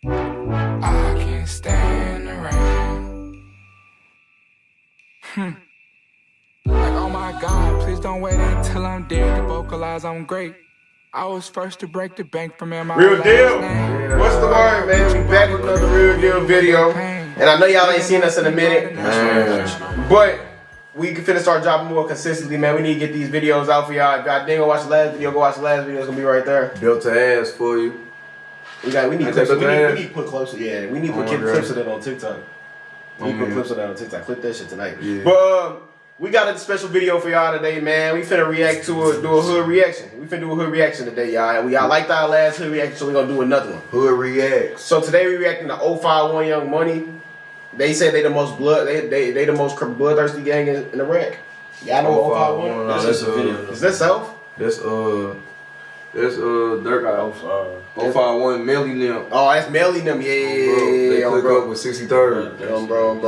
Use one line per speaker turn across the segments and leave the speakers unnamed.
I can't stand the rain. Like, oh my God, please don't wait until I'm dead to vocalize I'm great. I was first to break the bank from my
Real deal. What's the word, man? We back with another real deal video. And I know y'all ain't seen us in a minute, but we can finna start dropping more consistently, man. We need to get these videos out for y'all. If y'all didn't go watch the last video, go watch the last video. It's gonna be right there.
Built to ass for you.
We need clips. We need to put close. Yeah, we need to put clips of that on TikTok. We put clips of that on TikTok. Clip that shit tonight. Yeah. But we got a special video for y'all today, man. We finna react to do a hood reaction. We finna do a hood reaction today, y'all. Y'all liked our last hood reaction, so we gonna do another one.
Hood reacts.
So today we reacting to 051 Young Money. They say they the most they the most bloodthirsty gang in the rack. Y'all know 051?
No, that's a video.
Is that self?
That's Dirk out. 051 Melly them.
Oh, that's Melly them. Yeah,
They click up with 63rd.
Bro.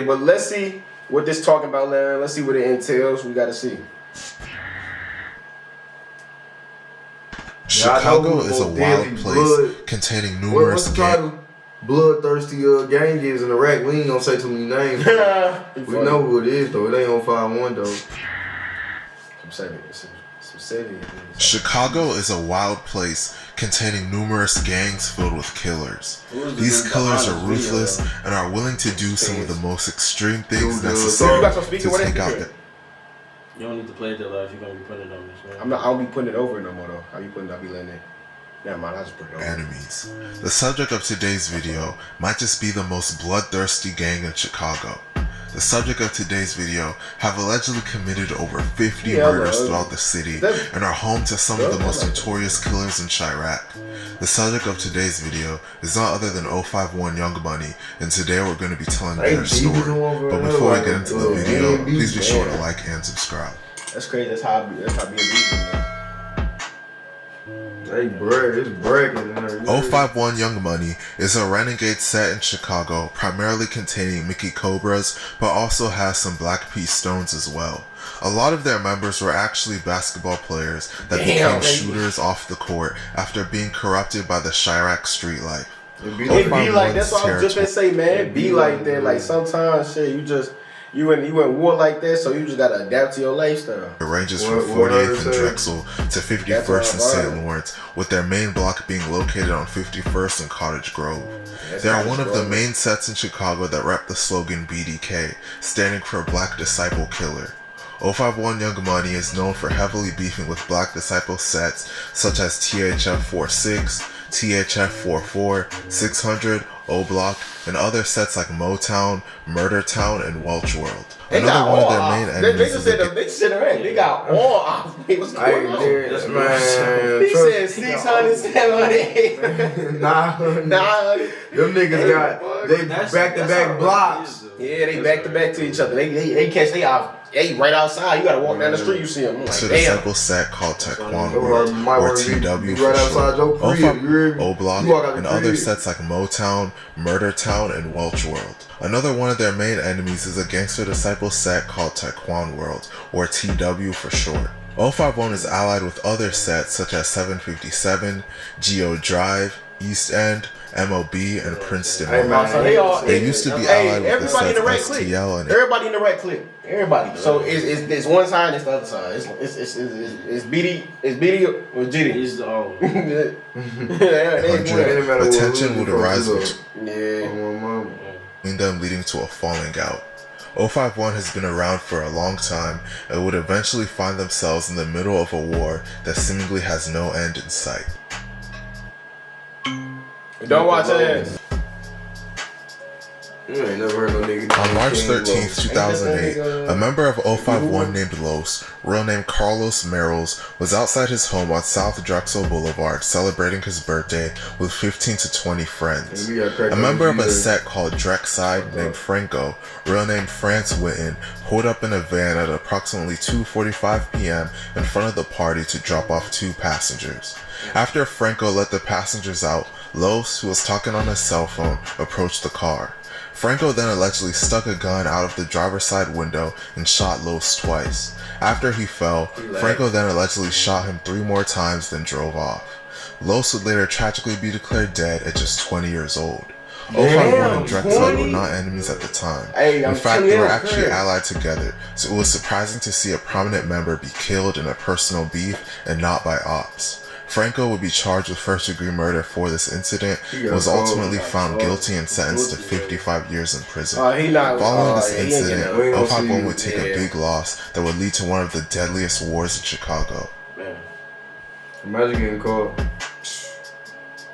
But let's see what this talking about, Larry. Let's see what it entails. We gotta see.
Chicago is a wild place containing numerous gangs.
Bloodthirsty gangs in Iraq. We ain't gonna say too many names. We know who it is though. It ain't on 5-1 though.
Chicago is a wild place containing numerous gangs filled with killers. These killers are ruthless and are willing to do some of the most extreme things necessary to take out their...
You don't need to play it that loud if you're gonna be putting it on this, man.
I don't be putting it over no more though. I'll be letting it. Never mind, I'll just put it over.
Enemies. The subject of today's video might just be the most bloodthirsty gang in Chicago. The subject of today's video have allegedly committed over 50 murders throughout the city and are home to some of the most notorious killers in Chiraq. The subject of today's video is none other than 051 Young Money, and today we're going to be telling their story. But before we get into the video, please be sure to like and subscribe.
That's crazy. That's how I be a man.
Hey, it's bragging in there.
051 Young Money is a renegade set in Chicago, primarily containing Mickey Cobras, but also has some Black Pea Stones as well. A lot of their members were actually basketball players that became shooters off the court after being corrupted by the Chiraq'S street life.
It be like, that's what I was just gonna say, man. It be like that. Like sometimes, shit, you in war like that, so you just gotta adapt to your lifestyle.
It ranges from 48th and Drexel to 51st and St. Lawrence, with their main block being located on 51st and Cottage Grove. They are one of the main sets in Chicago that rep the slogan BDK, standing for Black Disciple Killer. 051 Young Money is known for heavily beefing with Black Disciple sets such as THF 46, THF 44, 600, O-Block, and other sets like Motown, Murder Town, and Welch World. Another one of their main enemies is
they got all What's going on? He said 600, 700, 900.
Them niggas got they back-to-back blocks.
Yeah, they back-to-back to each other. They catch they off. Hey, right outside, you gotta walk down the street, you see them. Like,
to the simple set called Taekwon World, or TW for short, O-Block, and other sets like Motown, Murder Town, and Welch World. Another one of their main enemies is a Gangster Disciple set called Taekwon World, or TW for short. 051 is allied with other sets such as 757, Geo Drive, East End, MOB, and Princeton. They used to be allied with the sets STL and
everybody in the right clip. Everybody. So it's one side and it's the other side. It's BD or GD.
He's the old.
Attention would arise between them, leading to a falling out. 051 has been around for a long time and would eventually find themselves in the middle of a war that seemingly has no end in sight.
Don't watch it.
On
March 13th, 2008, a member of 051 named Los, real name Carlos Merrills, was outside his home on South Drexel Boulevard celebrating his birthday with 15 to 20 friends. A member of a set called Drexside named Franco, real name France Witten, pulled up in a van at approximately 2:45 p.m. in front of the party to drop off 2 passengers. After Franco let the passengers out, Los, who was talking on his cell phone, approached the car. Franco then allegedly stuck a gun out of the driver's side window and shot Los twice. After he fell, Franco then allegedly shot him 3 more times, then drove off. Los would later tragically be declared dead at just 20 years old. 051 and Drexel were not enemies at the time. In fact, they were actually allied together, so it was surprising to see a prominent member be killed in a personal beef and not by ops. Franco would be charged with first-degree murder for this incident and was ultimately found guilty and sentenced to 55 years in prison. Following this incident, 051 would take a big loss that would lead to one of the deadliest wars in Chicago.
Imagine getting caught.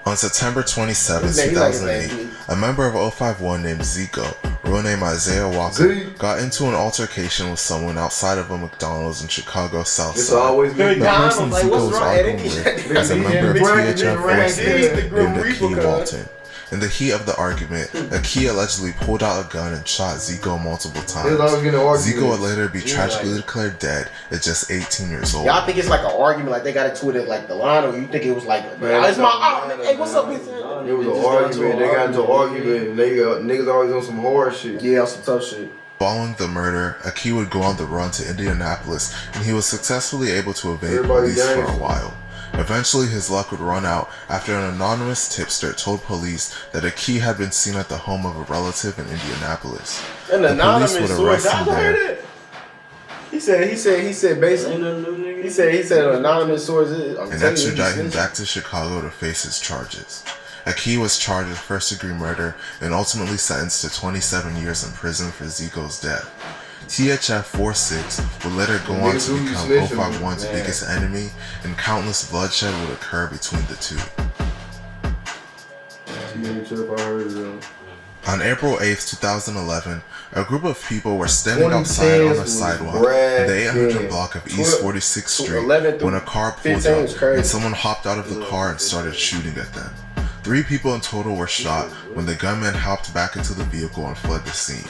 On September 27, 2008, a member of 051 named Ziko, real name Isaiah Walker, got into an altercation with someone outside of a McDonald's in Chicago's South Side. The person Ziko was arguing with as a member of THF forces named Akee Walton. In the heat of the argument, Akee allegedly pulled out a gun and shot Ziko multiple times. Ziko would later be tragically declared dead at just 18 years old.
Y'all think it's like an argument, like they got into it at like the line, or you think it was like, it's my, hey, what's up, bitch?
It was an argument. They got into an argument, and niggas always on some hard shit.
Yeah, some tough shit.
Following the murder, Akee would go on the run to Indianapolis, and he was successfully able to evade police for a while. Eventually, his luck would run out after an anonymous tipster told police that Akee had been seen at the home of a relative in Indianapolis.
An anonymous source, I heard it. He said basically, he said an anonymous source
and extradite him back to Chicago to face his charges. Akee was charged with first-degree murder and ultimately sentenced to 27 years in prison for Ziko's death. THF 46 would later go on to become 051's biggest enemy, and countless bloodshed would occur between the two. On April 8th, 2011, a group of people were standing outside on a sidewalk in the 800 block of East 46th Street when a car pulled up and someone hopped out of the car and started shooting at them. 3 people in total were shot when the gunman hopped back into the vehicle and fled the scene.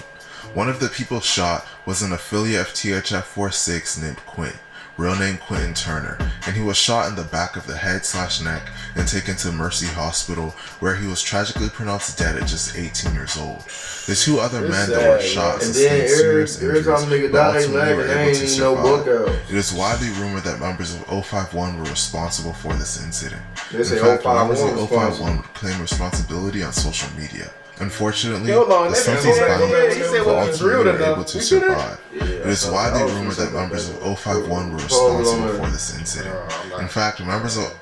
One of the people shot was an affiliate of THF 46 named Quint, real name Quentin Turner, and he was shot in the back of the head/neck and taken to Mercy Hospital, where he was tragically pronounced dead at just 18 years old. The 2 other men that were shot sustained serious injuries, but ultimately were able to survive. It is widely rumored that members of 051 were responsible for this incident. In fact, members of 051 would claim responsibility on social media. Unfortunately, the stunted violence were ultimately able to survive. It is widely rumored that members of 051 were responsible for this incident. In fact, members of...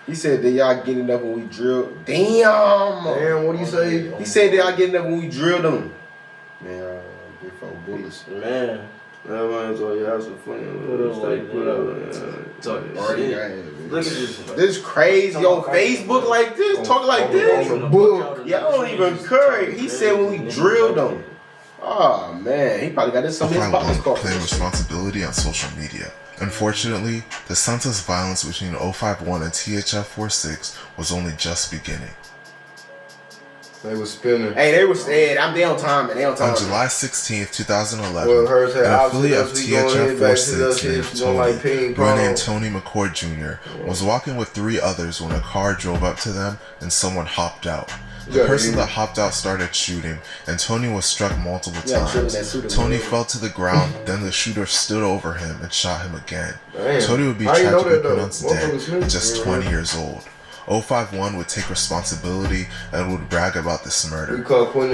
He said that y'all get enough when we drilled. Damn, what do you say? He said that y'all get enough when we drilled them. Man, big 4 bullets. Man.
That reminds me, y'all some funny.
This crazy on Facebook like this, talk like this. Y'all don't even curry. He said when we drilled them. Oh man, he probably got this some of his pockets caught.
Claim responsibility on social media. Unfortunately, the senseless violence between 051 and THF 46 was only just beginning.
They was spinning.
Hey, they was dead. They on time, man. They on time.
On July 16th, 2011, an affiliate of THF 46 named Tony McCoy Jr. was walking with 3 others when a car drove up to them and someone hopped out. The person that hopped out started shooting, and Tony was struck multiple times. Tony fell to the ground, then the shooter stood over him and shot him again. Tony would be tragically pronounced dead at just 20 years old. 051 would take responsibility and would brag about this murder. Paperwork would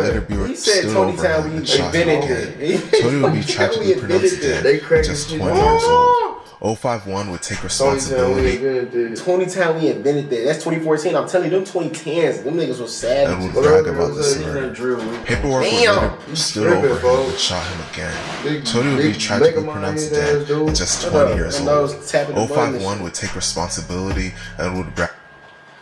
later be stood over him and shot him again. Tony would be tragically pronounced dead at just 20 years old. 051 would take responsibility.
2010 we invented that. That's 2014. I'm telling you, them 2010s, them niggas was sad.
And would brag about this murder. Paperwork would later stood over him and shot him again. Tony would be tragically pronounced dead at just 20 years old. 051 would take responsibility and would brag.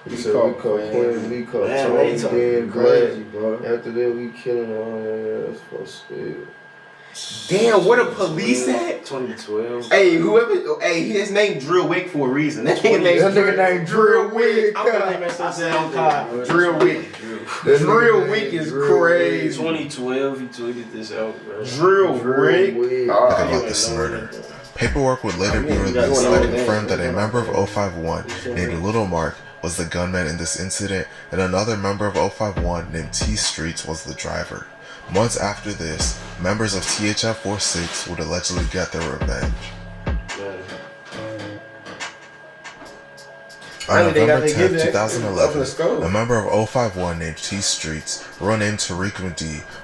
We caught Quint, we caught Tony dead, crazy, bro. After that, we killing all that ass for still.
Damn, where the police at?
2012.
Hey, his name Drill Wick for a reason. That nigga named Drill Wick. I'm gonna name that Drill Wick. Drill Wick is crazy.
2012, he tweeted this out, bro.
Drill Wick.
About this murder. Paperwork would later be released that confirmed that a member of 051 named Little Mark was the gunman in this incident, and another member of 051 named T Streets was the driver. Months after this, members of THF 46 would allegedly get their revenge. On November 10, 2011, a member of 051 named T Streets, real name Tariq M,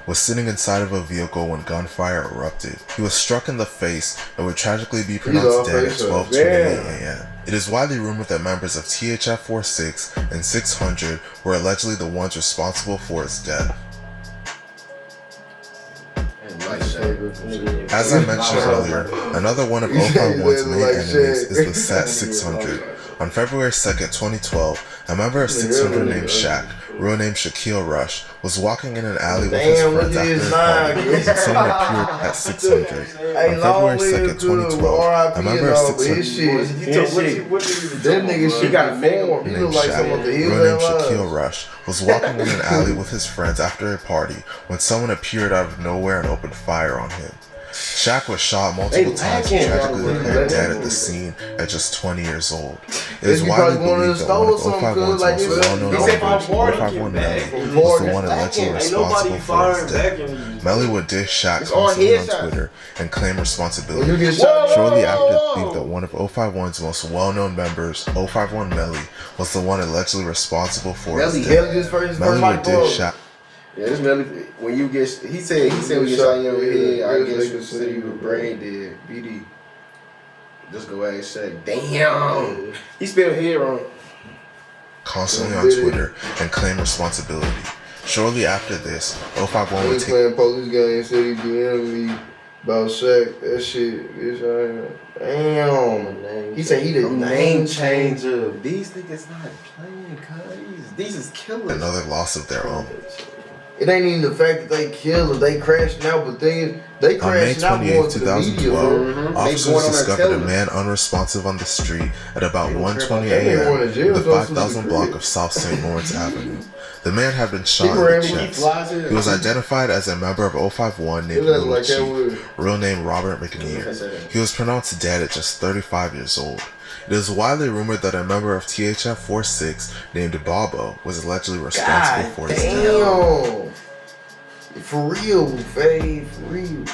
was sitting inside of a vehicle when gunfire erupted. He was struck in the face and would tragically be pronounced dead at 12:28 a.m. It is widely rumored that members of THF 46 and 600 were allegedly the ones responsible for his death. As I mentioned earlier, another one of 051's main enemies is the Sat 600. On February 2nd, 2012, a member of 600 named Shaq, real name Shaquille Rush, was walking in an alley with his friends after a party when someone appeared at 600. On February 2nd, 2012, a member of 600 named Shaq, real name Shaquille Rush, was walking in an alley with his friends after a party when someone appeared out of nowhere and opened fire on him. Shaq was shot multiple times and tragically declared dead at the scene at just 20 years old. It is widely believed that one of 051's most well-known members, 051 Melly, was the one allegedly responsible for his death. Melly would diss Shaq constantly on Twitter and claim responsibility. Shortly after, it believed that one of 051's most well-known members, 051 Melly, was the one allegedly responsible for his death. Melly would diss Shaq.
Yeah, this Melly, when you get, he said when you shot you in your head, I guess you said you were brain dead. BD, just go ahead and say, damn, he spelled head wrong.
Constantly on Twitter and claim responsibility. Shortly after this, 051 would take
playing police game, said he DM'd me about Shaq. That shit, bitch, damn. He said he the name changer.
These niggas not playing, cuz. These is killers.
another loss of their own.
It ain't even the fact that they killed or they crashing out, but they crashing out more to the media.
2012, officers discovered a man unresponsive on the street at about 1:20 a.m. in the 5000 block of South St. Lawrence Avenue. The man had been shot in the chest. He was identified as a member of 051 named Little Chief, real name Robert McNear. He was pronounced dead at just 35 years old. It is widely rumored that a member of THF 46 named Bobo was allegedly responsible for his death.
For real, Faye, for real.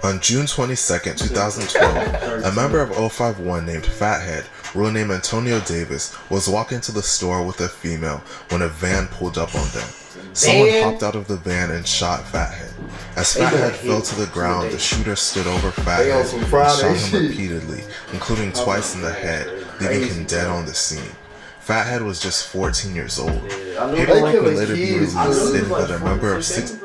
On June 22nd, 2012, a member of 051 named Fathead, real name Antonio Davis, was walking to the store with a female when a van pulled up on them. Someone hopped out of the van and shot Fathead. As Fathead fell to the ground, the shooter stood over Fathead and shot him repeatedly, including twice in the head, leaving him dead on the scene. Fathead was just 14 years old. Paperwork would later be released stating that a member of 6...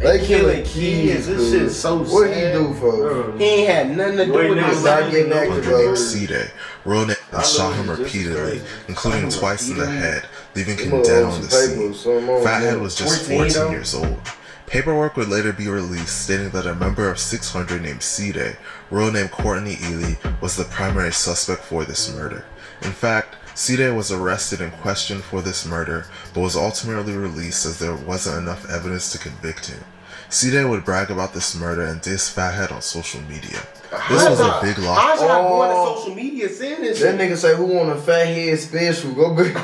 They killing kids. This shit's so sad.
What did he do for?
He ain't had nothing to do with this.
Not getting active.
C-Day, real name, and shot him repeatedly, including twice in the head, leaving him dead on the scene. Fathead was just 14 years old. Paperwork would later be released stating that a member of 600 named C-Day, real name Courtney Ely, was the primary suspect for this murder. In fact, C-Day was arrested and questioned for this murder, but was ultimately released as there wasn't enough evidence to convict him. C-Day would brag about this murder and diss Fathead on social media. This was a big loss.
How's y'all going to social media saying this?
That nigga say, who want a Fathead special? Go back.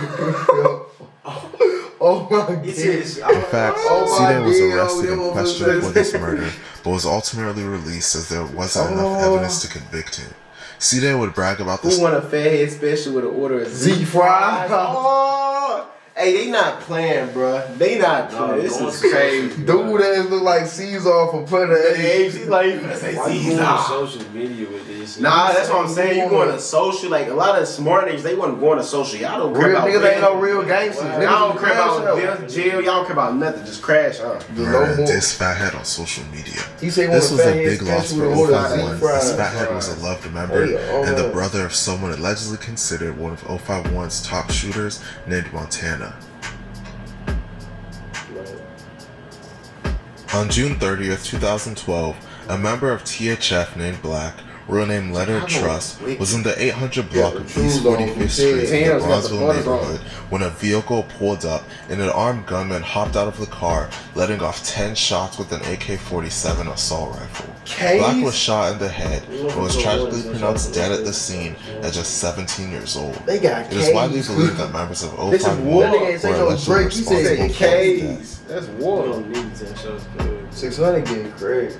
Oh my God.
In fact, C-Day was arrested and questioned for this murder, but was ultimately released as there wasn't enough evidence to convict him. C-Day would brag about this.
Who want a Fathead special with an order of
Z fries?
Oh, hey, they not playing, bruh. They not playing. This is crazy.
Dude, that look like Caesar from Planet Apes. He's like,
Why you going to social media with this?
Nah, that's what I'm saying. You going to social, like a lot of smart niggas, they wasn't going to social. Y'all don't care about
niggas ain't no real gangsters.
Y'all don't care about death, jail. Y'all don't care about nothing. Just crash, huh?
Murder and diss Fathead on social media.
This
was a big loss for 051 as Fathead was a loved member and the brother of someone allegedly considered one of 051's top shooters named Montana. On June 30th, 2012, a member of THF named Black, real name Leonard Truss, was in the 800 block of East 45th Street in the Bronzeville neighborhood when a vehicle pulled up and an armed gunman hopped out of the car, letting off 10 shots with an AK-47 assault rifle. Black was shot in the head and was tragically pronounced dead at the scene at just 17 years old. It is widely believed that members of 051 were allegedly responsible for his death.
That's war.
600 getting crazy.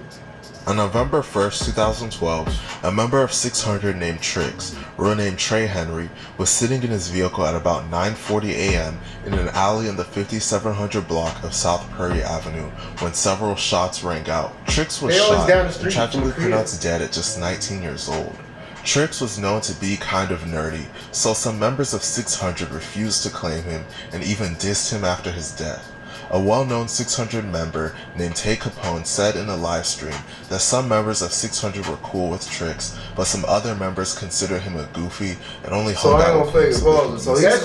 On November 1st, 2012, a member of 600 named Trix, real name Trey Henry, was sitting in his vehicle at about 9:40 a.m. in an alley in the 5700 block of South Prairie Avenue when several shots rang out. Trix was shot and tragically pronounced dead at just 19 years old. Trix was known to be kind of nerdy, so some members of 600 refused to claim him and even dissed him after his death. A well-known 600 member named Tay Capone said in a live stream that some members of 600 were cool with Trix, but some other members considered him a goofy and only hung out with him.
So he was just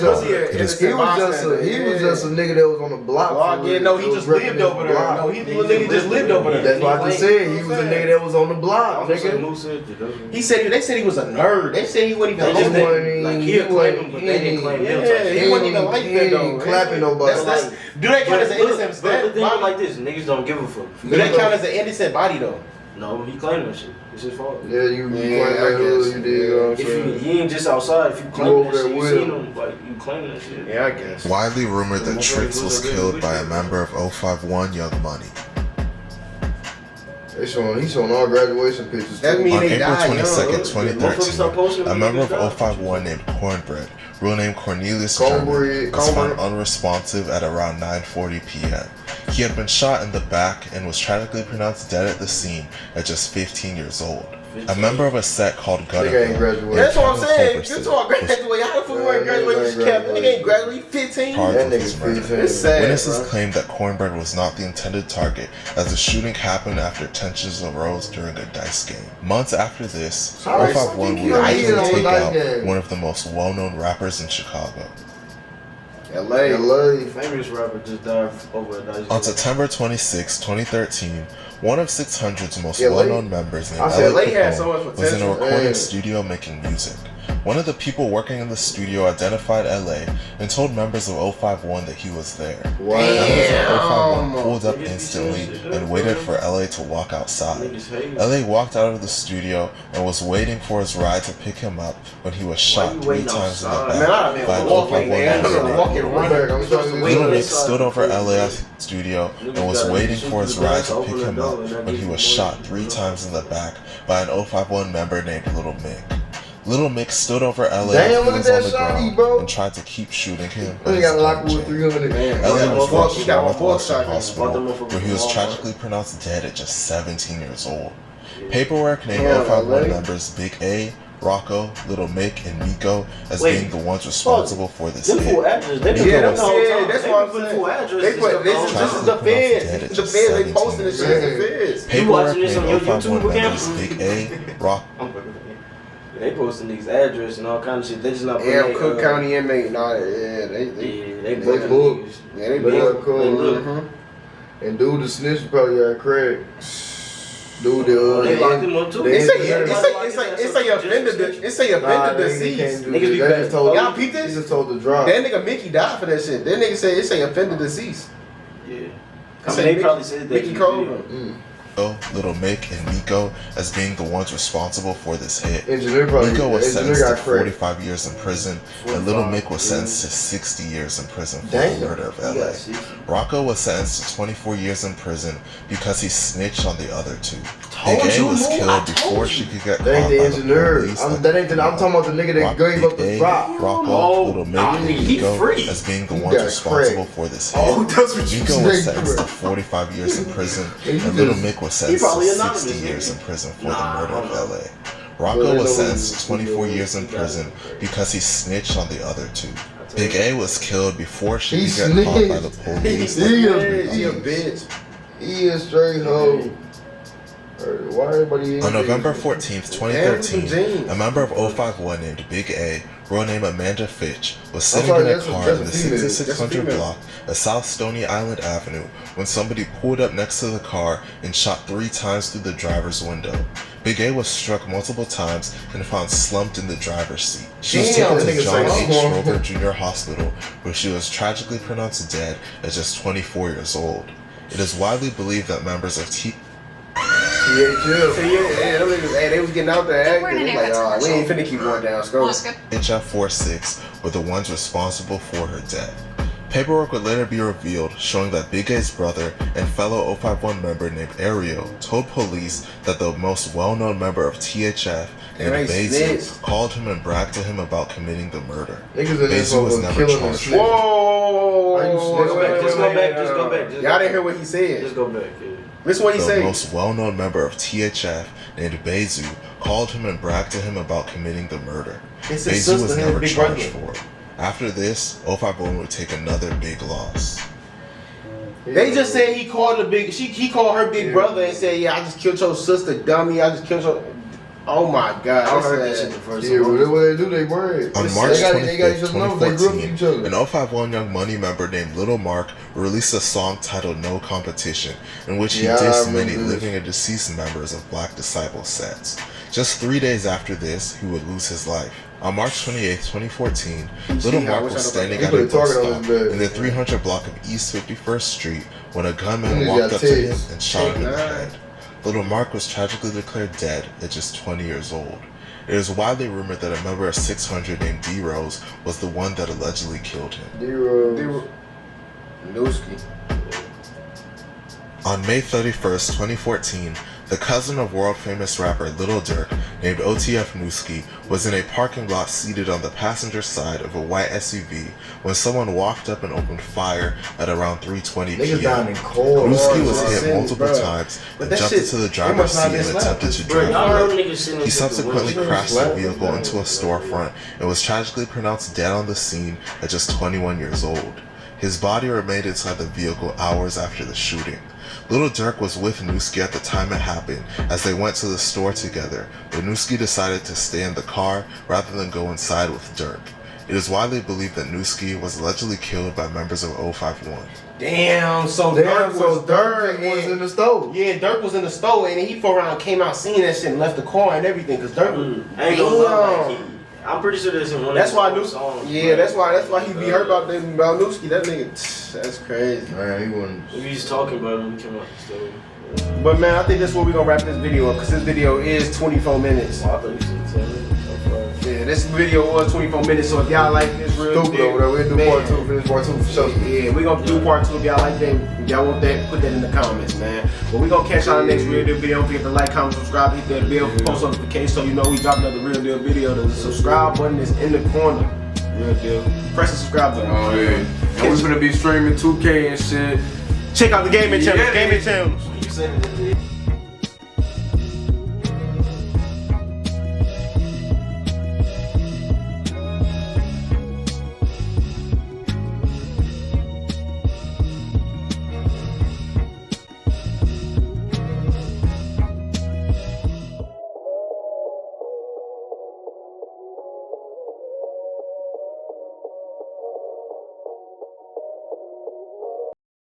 a nigga that was on the block.
Yeah, no, he just lived over there. No, he literally just lived over there.
That's what I just said. He was a nigga that was on the block, nigga.
They said he was a nerd. They said he wasn't even
like he claimed him, but they didn't claim him.
Yeah, he wasn't even like that though.
He ain't clapping nobody.
Do that count as an innocent body?
Like this, niggas don't give a fuck.
Do that count as an innocent body though?
No, he claimed that shit. It's his fault.
Yeah, you claim that hood, you did, you know what I'm saying?
He ain't just outside. If you claim that shit, you seen him, like, you claiming that shit.
Yeah, I guess.
Widely rumored that Trix was killed by a member of 051 Young Money.
He's showing all graduation pictures.
That mean
On
they
April
died,
22nd, 2013, a member of 051 named Cornbread, real name Cornelius Jr, was found unresponsive at around 9:40 p.m. He had been shot in the back and was tragically pronounced dead at the scene at just 15 years old. A member of a set called Gutterville.
That's what I'm saying. You're talking graduate. How the fuck you ain't graduate? Nigga ain't graduate 15.
That nigga's 15. It's sad,
Witnesses claimed that Cornbread was not the intended target, as the shooting happened after tensions arose during a dice game. Months after this, 051 would actually take out one of the most well-known rappers in Chicago.
LA.
Famous rapper just died over a dice game.
On September 26, 2013, one of 600's most well-known members named LA was in a recording studio making music. One of the people working in the studio identified LA and told members of 051 that he was there.
Wow.
Members of 051 pulled up instantly and waited for LA to walk outside. LA walked out of the studio and was waiting for his ride to pick him up when he was shot 3 times in the back by an 051 member. Little Nick stood over LA's studio and was waiting for his ride to pick him up when he was shot 3 times in the back by an 051 member named Little Mick. Little Mick stood over LA and was on the ground and tried to keep shooting him.
They got locked with 300.
LA was rushed to Northwestern Hospital where he was tragically pronounced dead at just 17 years old. Paperwork named 051 members Big A, Rocco, Little Mick, and Miko as being the ones responsible for this hit.
Full address. That's why I'm saying. Full address.
They put this is the feds. This is the feds. They posted this shit as the feds.
Paperwork named 051 members Big A, Rocco.
They posting these address and all kind of shit. They just not putting
Cook County inmate. Nah,
they
booked. Yeah, they booked.
And dude, the snitch probably got crack. Dude,
they locked him up too.
It's a offender deceased. Y'all peep this?
He just told the drop.
That nigga Mickey died for that shit. That nigga said it's a offender deceased.
Yeah. They probably said that.
Mickey Cole.
Little Mick, and Miko as being the ones responsible for this hit.
Miko
was sentenced to 45 years in prison, and Little Mick was sentenced to 60 years in prison for the murder of LA. Rocco was sentenced to 24 years in prison because he snitched on the other 2. Big A was killed before she could get caught by the police.
I'm talking about the nigga that gave up the drop.
Rocco, Little Mick, and Miko as being the ones responsible for this hit. Miko was sentenced to 45 years in prison, and Little Mick was sentenced to 60 years in prison for the murder of LA. Rocco was sentenced to 24 years in prison because he snitched on the other 2. Big A was killed before she could get caught by the police.
He a bitch.
He a straight hoe.
On November 14th, 2013, a member of 051 named Big A, real name Amanda Fitch, was sitting in a car in the 6600 block of South Stony Island Avenue when somebody pulled up next to the car and shot 3 times through the driver's window. Big A was struck multiple times and found slumped in the driver's seat. She was taken to John H. Schroeder Jr. Hospital, where she was tragically pronounced dead at just 24 years old. It is widely believed that members of
they was getting out there acting. They like, oh, we ain't finna keep going down. HF46
were the ones responsible for her death. Paperwork would later be revealed showing that Big A's brother and fellow 051 member named Ariel told police that the most well-known member of THF named Bezu called him and bragged to him about committing the murder. Bezu was never charged.
Whoa!
Just go back.
Y'all didn't hear what he said.
Just go back. Yeah.
Listen what he said.
The most well-known member of THF named Bezu called him and bragged to him about committing the murder. Bezu was never charged for it. After this, 051 would take another big loss.
They just said he called he called her big brother and said, "Yeah, I just killed your sister, dummy. I just killed your." Oh my God!
I heard that shit the first time.
Yeah, what they do, they brag.
On March 25th, 2014, an 051 Young Money member named Little Mark released a song titled "No Competition," in which he dissed many living and deceased members of Black Disciple sets. Just 3 days after this, he would lose his life. On March 28, 2014, Little Mark was standing at a bus stop in the 300 block of East 51st Street when a gunman walked up to him and shot him in the head. Little Mark was tragically declared dead at just 20 years old. It is widely rumored that a member of 600 named D-Rose was the one that allegedly killed him.
D-Rose.
Newski.
On May 31st, 2014, the cousin of world-famous rapper Lil Durk, named OTF Newski, was in a parking lot seated on the passenger side of a white SUV when someone walked up and opened fire at around 3:20 p.m. Newski was hit multiple times and jumped into the driver's seat and attempted to drive away. He subsequently crashed the vehicle into a storefront and was tragically pronounced dead on the scene at just 21 years old. His body remained inside the vehicle hours after the shooting. Lil Durk was with Newski at the time it happened as they went to the store together, but Newski decided to stay in the car rather than go inside with Durk. It is widely believed that Newski was allegedly killed by members of 051.
Damn, so Durk was in the store. Yeah, Durk was in the store and he came out seeing that shit and left the car and everything because Durk
I'm pretty sure there's one.
That's why Newski. Yeah, that's why he be hurt about Newski. That nigga, that's crazy.
Man, he wasn't.
We just talking about him. He came out the store.
But man, I think that's where we gonna wrap this video up because this video is 24 minutes.
Oh, I thought you said 10 minutes.
Yeah, this video was 24 minutes. So if y'all like this real
stupid over there, we'll do part 2. Finish part 2 for sure.
Yeah, we gonna do part 2 if y'all like that. If y'all want that, put that in the comments, man. But we gonna catch y'all in the next Real Deal video. Don't forget to like, comment, subscribe, hit that bell for post notifications so you know we drop another Real Deal video. The subscribe button is in the corner. Real Deal. Press the subscribe button.
Oh yeah. And we're gonna be streaming 2K and shit.
Check out the gaming channels. Gaming channels.
You said it.